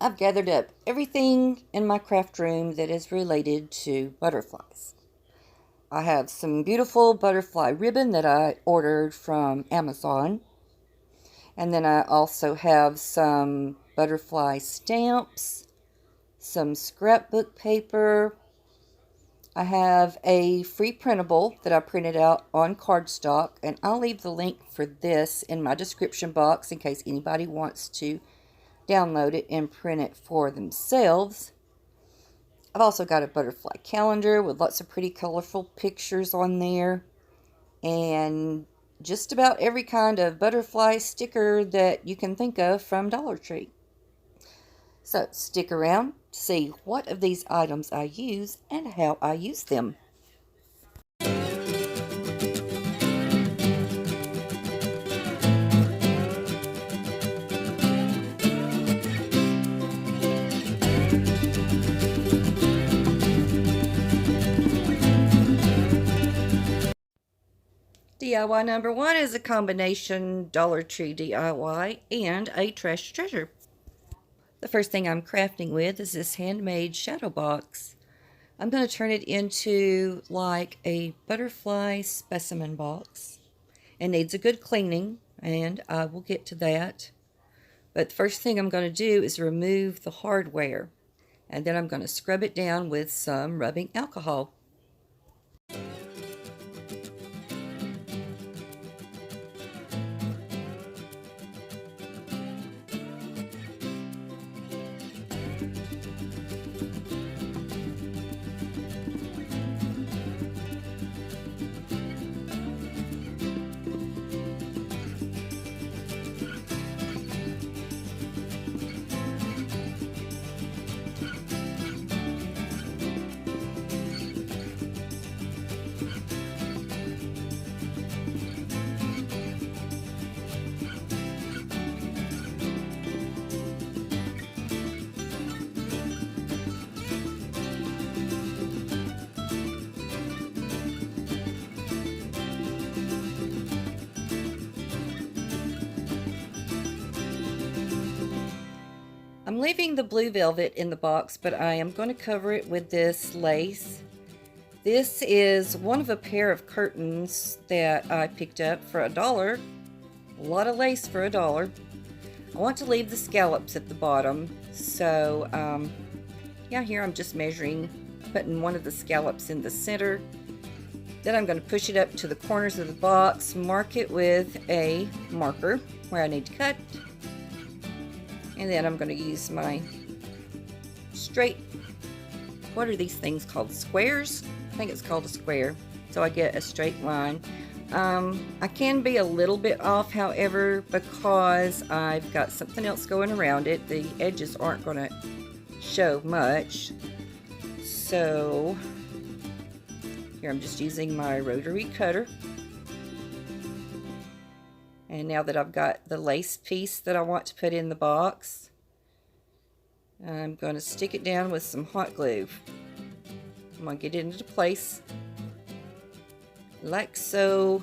I've gathered up everything in my craft room that is related to butterflies. I have some beautiful butterfly ribbon that I ordered from Amazon. And then I also have some butterfly stamps, some scrapbook paper. I have a free printable that I printed out on cardstock, and I'll leave the link for this in my description box in case anybody wants to download it and print it for themselves. I've also got a butterfly calendar with lots of pretty colorful pictures on there, and just about every kind of butterfly sticker that you can think of from Dollar Tree. So stick around to see what of these items I use and how I use them. DIY number one is a combination Dollar Tree DIY and a trash treasure. The first thing I'm crafting with is this handmade shadow box. I'm going to turn it into like a butterfly specimen box. It needs a good cleaning, and I will get to that. But the first thing I'm going to do is remove the hardware, and then I'm going to scrub it down with some rubbing alcohol. I'm leaving the blue velvet in the box, but I am going to cover it with this lace. This is one of a pair of curtains that I picked up for $1. A lot of lace for $1. I want to leave the scallops at the bottom, so yeah, here I'm just measuring, putting one of the scallops in the center. Then I'm going to push it up to the corners of the box, mark it with a marker where I need to cut. And then I'm going to use my straight, what are these things called? Squares? I think it's called a square. So I get a straight line. I can be a little bit off, however, because I've got something else going around it. The edges aren't going to show much. So here I'm just using my rotary cutter. And now that I've got the lace piece that I want to put in the box, I'm going to stick it down with some hot glue. I'm going to get it into place like so,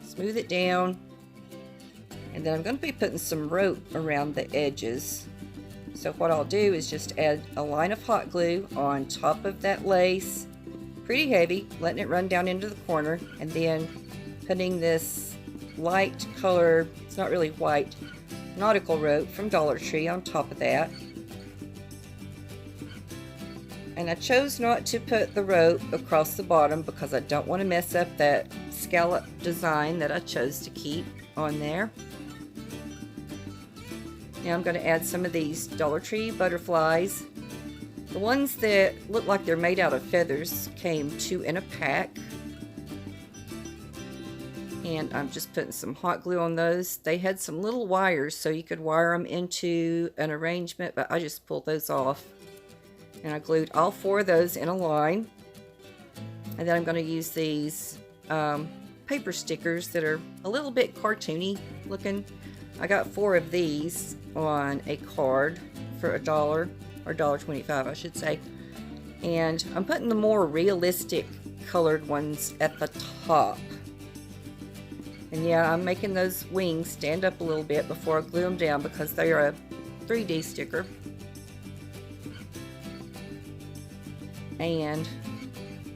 smooth it down, and then I'm going to be putting some rope around the edges. So what I'll do is just add a line of hot glue on top of that lace, pretty heavy, letting it run down into the corner, and then putting this light color, it's not really white, nautical rope from Dollar Tree on top of that. And I chose not to put the rope across the bottom because I don't want to mess up that scallop design that I chose to keep on there. Now I'm going to add some of these Dollar Tree butterflies. The ones that look like they're made out of feathers came 2 in a pack. And I'm just putting some hot glue on those. They had some little wires so you could wire them into an arrangement, but I just pulled those off. And I glued all 4 of those in a line. And then I'm going to use these paper stickers that are a little bit cartoony looking. I got 4 of these on a card for $1, or $1.25 I should say. And I'm putting the more realistic colored ones at the top. And yeah, I'm making those wings stand up a little bit before I glue them down because they are a 3D sticker. and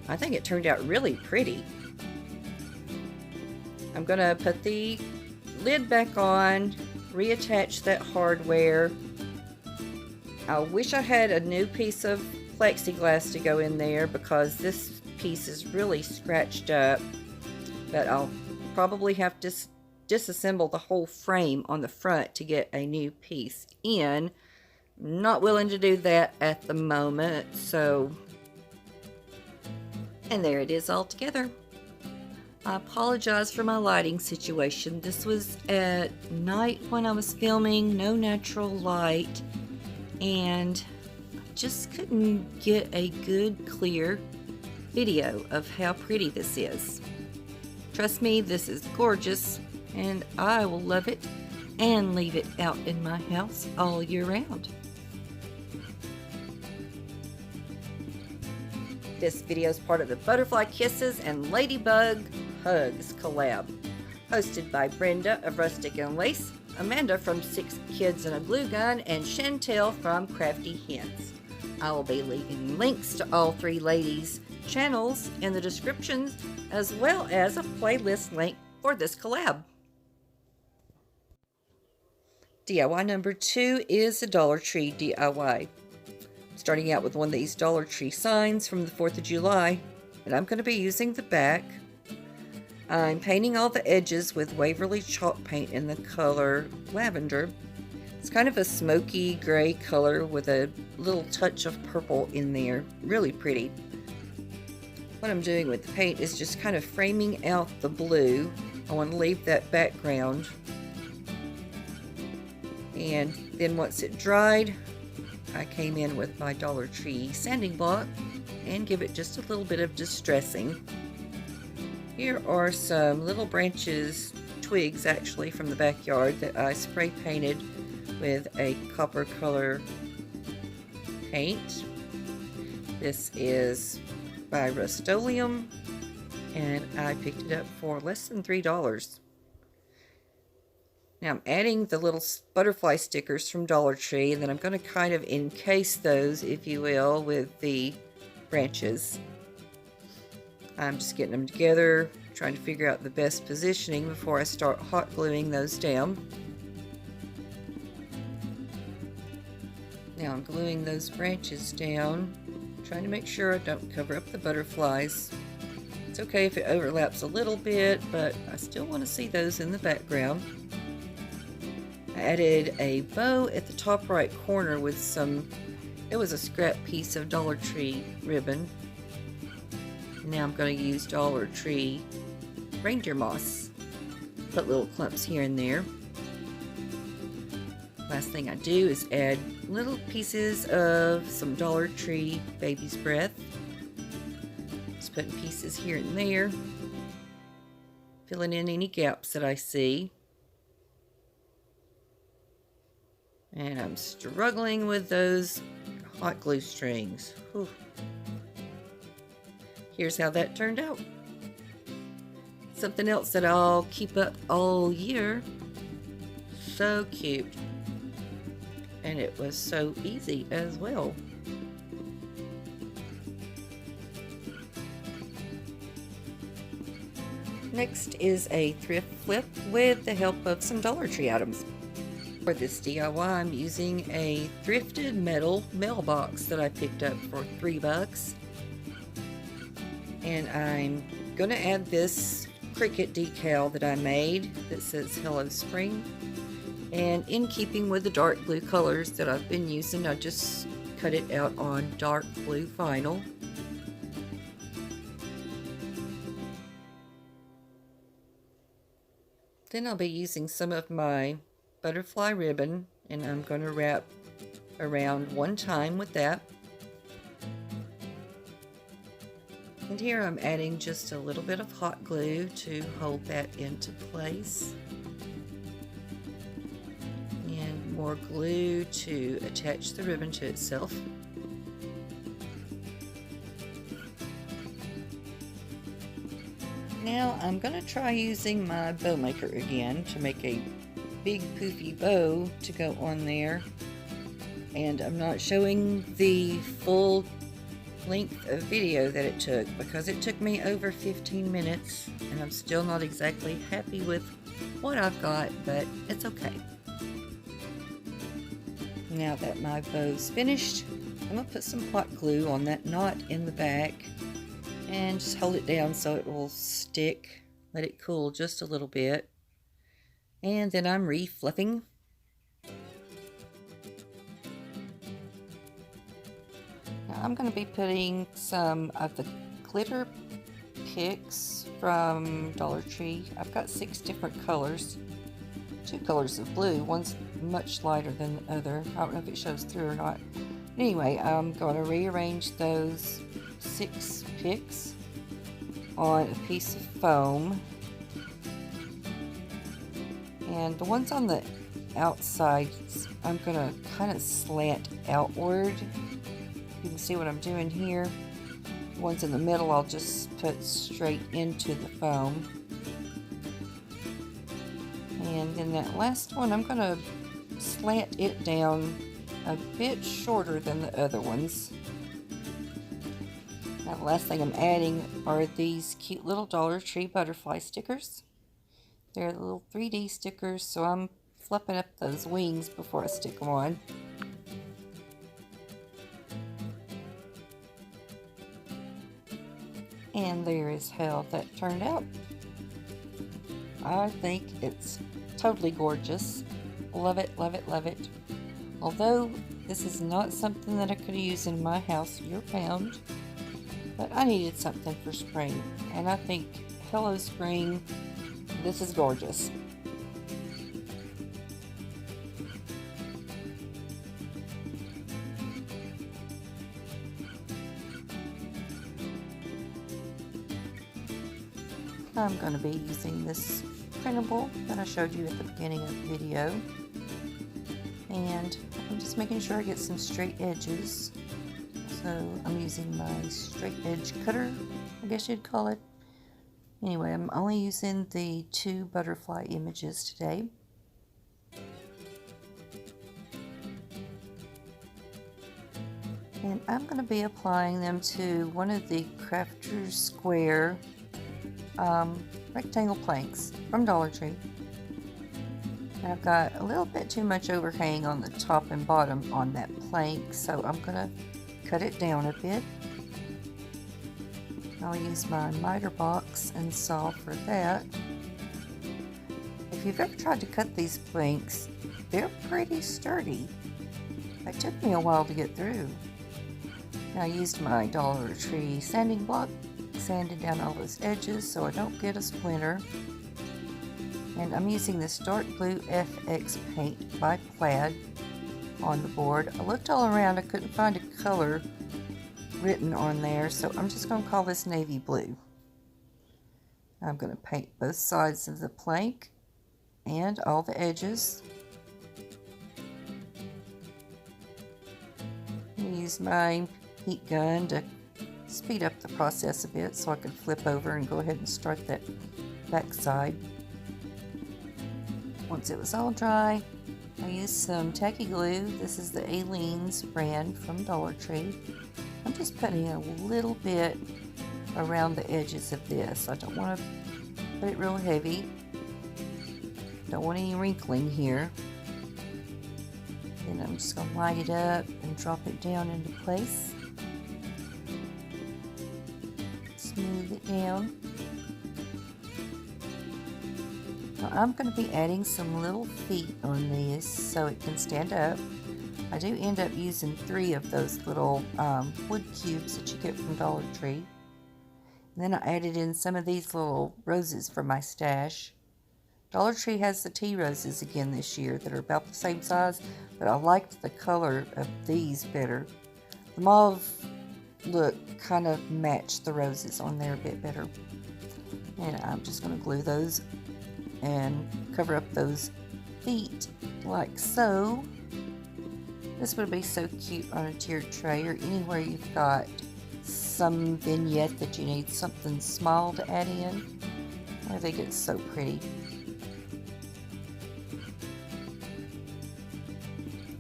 I think it turned out really pretty. I'm gonna put the lid back on, reattach that hardware. I wish I had a new piece of plexiglass to go in there because this piece is really scratched up, but I'll probably have to disassemble the whole frame on the front to get a new piece in. I'm not willing to do that at the moment, so, and there it is all together. I apologize for my lighting situation. This was at night when I was filming, no natural light, and just couldn't get a good clear video of how pretty this is. Trust me, this is gorgeous, and I will love it and leave it out in my house all year round. This video is part of the Butterfly Kisses and Ladybug Hugs collab, hosted by Brenda of Rustic and Lace, Amanda from 6 Kids and a Glue Gun, and Shantell from Crafty Hints. I will be leaving links to all 3 ladies' channels in the descriptions, as well as a playlist link for this collab. DIY number 2 is a Dollar Tree DIY. Starting out with one of these Dollar Tree signs from the 4th of July, and I'm going to be using the back. I'm painting all the edges with Waverly chalk paint in the color lavender. It's kind of a smoky gray color with a little touch of purple in there. Really pretty. What I'm doing with the paint is just kind of framing out the blue. I want to leave that background. And then once it dried, I came in with my Dollar Tree sanding block and give it just a little bit of distressing. Here are some little branches, twigs actually, from the backyard that I spray painted with a copper color paint. This is by Rust-Oleum, and I picked it up for less than $3. Now I'm adding the little butterfly stickers from Dollar Tree, and then I'm going to kind of encase those, if you will, with the branches. I'm just getting them together, trying to figure out the best positioning before I start hot gluing those down. Now I'm gluing those branches down, trying to make sure I don't cover up the butterflies. It's okay if it overlaps a little bit, but I still want to see those in the background. I added a bow at the top right corner with it was a scrap piece of Dollar Tree ribbon. Now I'm going to use Dollar Tree reindeer moss. Put little clumps here and there. Last thing I do is add little pieces of some Dollar Tree baby's breath. Just putting pieces here and there. Filling in any gaps that I see. And I'm struggling with those hot glue strings. Whew. Here's how that turned out. Something else that I'll keep up all year. So cute. And it was so easy as well. Next is a thrift flip with the help of some Dollar Tree items. For this DIY, I'm using a thrifted metal mailbox that I picked up for $3. And I'm going to add this cricket decal that I made that says Hello Spring. And in keeping with the dark blue colors that I've been using, I just cut it out on dark blue vinyl. Then I'll be using some of my butterfly ribbon, and I'm going to wrap around one time with that. And here I'm adding just a little bit of hot glue to hold that into place. And more glue to attach the ribbon to itself. Now I'm going to try using my bow maker again to make a big poofy bow to go on there. And I'm not showing the full length of video that it took, because it took me over 15 minutes and I'm still not exactly happy with what I've got, but it's okay. Now that my bow's finished, I'm going to put some hot glue on that knot in the back and just hold it down so it will stick. Let it cool just a little bit. And then I'm reflipping. Now I'm going to be putting some of the glitter picks from Dollar Tree. I've got 6 different colors. 2 colors of blue. One's much lighter than the other. I don't know if it shows through or not. But anyway, I'm going to rearrange those 6 picks on a piece of foam. And the ones on the outside, I'm going to kind of slant outward. You can see what I'm doing here. The ones in the middle, I'll just put straight into the foam. And then that last one, I'm going to slant it down a bit shorter than the other ones. Now the last thing I'm adding are these cute little Dollar Tree butterfly stickers. They're the little 3D stickers, so I'm fluffing up those wings before I stick them on. And there is how that turned out. I think it's totally gorgeous. Love it, love it, love it. Although this is not something that I could use in my house year-round, but I needed something for spring, and I think, hello spring, this is gorgeous. I'm going to be using this printable that I showed you at the beginning of the video, and I'm just making sure I get some straight edges. So I'm using my straight edge cutter, I guess you'd call it. Anyway, I'm only using the 2 butterfly images today. And I'm going to be applying them to one of the Crafter's Square rectangle planks from Dollar Tree. And I've got a little bit too much overhang on the top and bottom on that plank, so I'm going to cut it down a bit. I'll use my miter box and saw for that. If you've ever tried to cut these planks, they're pretty sturdy. It took me a while to get through. I used my Dollar Tree sanding block, sanded down all those edges so I don't get a splinter. And I'm using this dark blue FX paint by Plaid on the board. I looked all around, I couldn't find a color written on there, so I'm just going to call this navy blue. I'm going to paint both sides of the plank and all the edges. Use my heat gun to speed up the process a bit so I can flip over and go ahead and start that back side. Once it was all dry, I used some tacky glue. This is the Aleene's brand from Dollar Tree. I'm just putting a little bit around the edges of this. I don't want to put it real heavy. Don't want any wrinkling here. Then I'm just going to light it up and drop it down into place. Smooth it down. Now I'm going to be adding some little feet on these so it can stand up. I do end up using 3 of those little wood cubes that you get from Dollar Tree. And then I added in some of these little roses from my stash. Dollar Tree has the tea roses again this year that are about the same size, but I liked the color of these better. The mauve look kind of matched the roses on there a bit better. And I'm just going to glue those and cover up those feet like so. This would be so cute on a tiered tray or anywhere you've got some vignette that you need something small to add in. I think it's so pretty.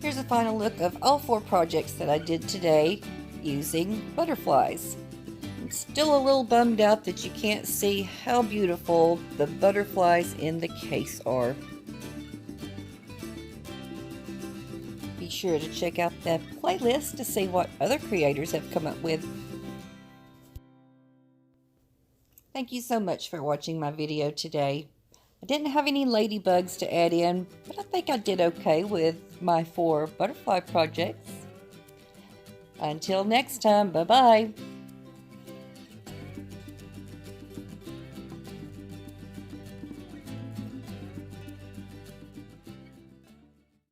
Here's a final look of all 4 projects that I did today. using butterflies. I'm still a little bummed out that you can't see how beautiful the butterflies in the case are. Be sure to check out that playlist to see what other creators have come up with. Thank you so much for watching my video today. I didn't have any ladybugs to add in, but I think I did okay with my 4 butterfly projects. Until next time, bye-bye.